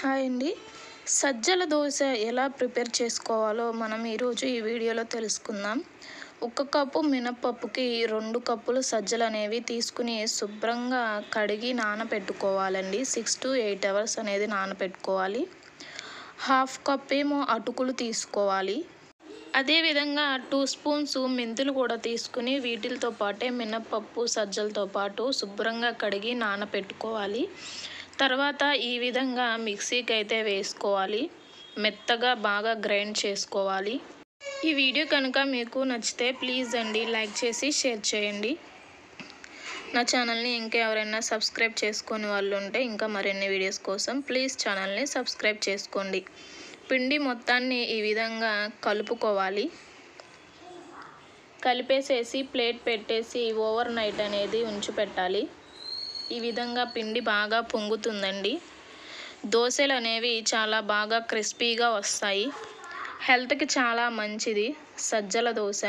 Hi అండి. సజ్జల దోశ ఎలా prepare చేసుకోవాలో మనం ఈరోజు ఈ వీడియోలో తెలుసుకుందాం. 1 కప్పు మినపప్పుకి 2 కప్పులు సజ్జలు అనేవి తీసుకుని శుభ్రంగా కడిగి నానబెట్టుకోవాలండి. 6 to 8 అవర్స్ అనేది నానబెట్టుకోవాలి. 1/2 కప్ ఏమో అటుకులు తీసుకోవాలి. అదేవిధంగా 2 స్పూన్స్ మెంతులు కూడా తీసుకుని వీటితో పాటే మినపప్పు సజ్జలతో పాటు శుభ్రంగా కడిగి నానబెట్టుకోవాలి. తర్వాత ఈ విధంగా మిక్సీకి అయితే వేసుకోవాలి. మెత్తగా బాగా గ్రైండ్ చేసుకోవాలి. ఈ వీడియో కనుక మీకు నచ్చితే ప్లీజ్ అండి లైక్ చేసి షేర్ చేయండి. నా ఛానల్ని ఇంకా ఎవరైనా సబ్స్క్రైబ్ చేసుకొని వాళ్ళు ఉంటే ఇంకా మరిన్ని వీడియోస్ కోసం ప్లీజ్ ఛానల్ని సబ్స్క్రైబ్ చేసుకోండి. పిండి మొత్తాన్ని ఈ విధంగా కలుపుకోవాలి. కలిపేసేసి ప్లేట్ పెట్టేసి ఓవర్ నైట్ అనేది ఉంచిపెట్టాలి. ఈ విధంగా పిండి బాగా పొంగుతుందండి. దోశలు అనేవి చాలా బాగా క్రిస్పీగా వస్తాయి. హెల్త్కి చాలా మంచిది సజ్జల దోశ.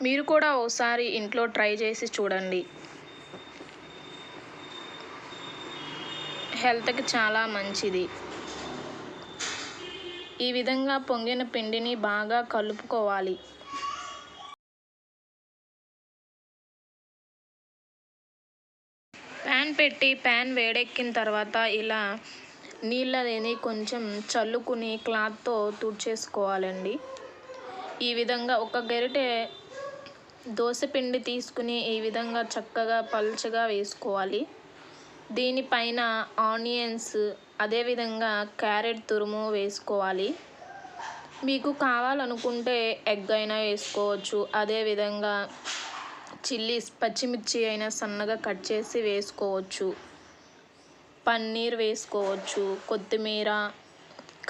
మీరు కూడా ఒకసారి ఇంట్లో ట్రై చేసి చూడండి. హెల్త్కి చాలా మంచిది. ఈ విధంగా పొంగిన పిండిని బాగా కలుపుకోవాలి. ప్యాన్ పెట్టి ప్యాన్ వేడెక్కిన తర్వాత ఇలా నీళ్ళని కొంచెం చల్లుకుని క్లాత్తో తుడిచేసుకోవాలండి. ఈ విధంగా ఒక గరిటె దోశపిండి తీసుకుని ఈ విధంగా చక్కగా పల్చగా వేసుకోవాలి. దీనిపైన ఆనియన్స్ అదేవిధంగా క్యారెట్ తురుము వేసుకోవాలి. మీకు కావాలనుకుంటే ఎగ్ అయినా వేసుకోవచ్చు. అదేవిధంగా చిల్లీస్ పచ్చిమిర్చి అయినా సన్నగా కట్ చేసి వేసుకోవచ్చు. పన్నీర్ వేసుకోవచ్చు. కొత్తిమీర,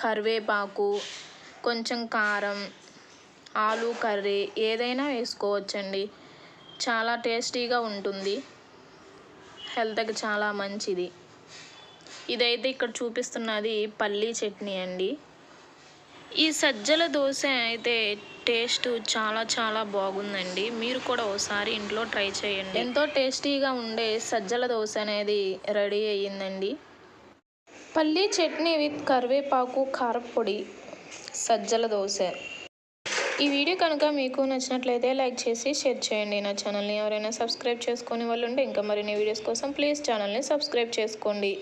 కరివేపాకు, కొంచెం కారం, ఆలు కర్రీ ఏదైనా వేసుకోవచ్చండి. చాలా టేస్టీగా ఉంటుంది. హెల్త్కి చాలా మంచిది. ఇదైతే ఇక్కడ చూపిస్తున్నది పల్లీ చట్నీ అండి. ఈ సజ్జల దోశ అయితే టేస్ట్ చాలా బాగుందండి. మీరు కూడా ఒకసారి ఇంట్లో ట్రై చేయండి. ఎంతో టేస్టీగా ఉండే సజ్జల దోశ అనేది రెడీ అయ్యిందండి. పల్లీ చట్నీ విత్ కరివేపాకు కారపొడి సజ్జల దోశ. ఈ వీడియో కనుక మీకు నచ్చినట్లయితే లైక్ చేసి షేర్ చేయండి. నా ఛానల్ని ఎవరైనా సబ్స్క్రైబ్ చేసుకొని వాళ్ళు ఉంటే ఇంకా మరిన్ని వీడియోస్ కోసం ప్లీజ్ ఛానల్ని సబ్స్క్రైబ్ చేసుకోండి.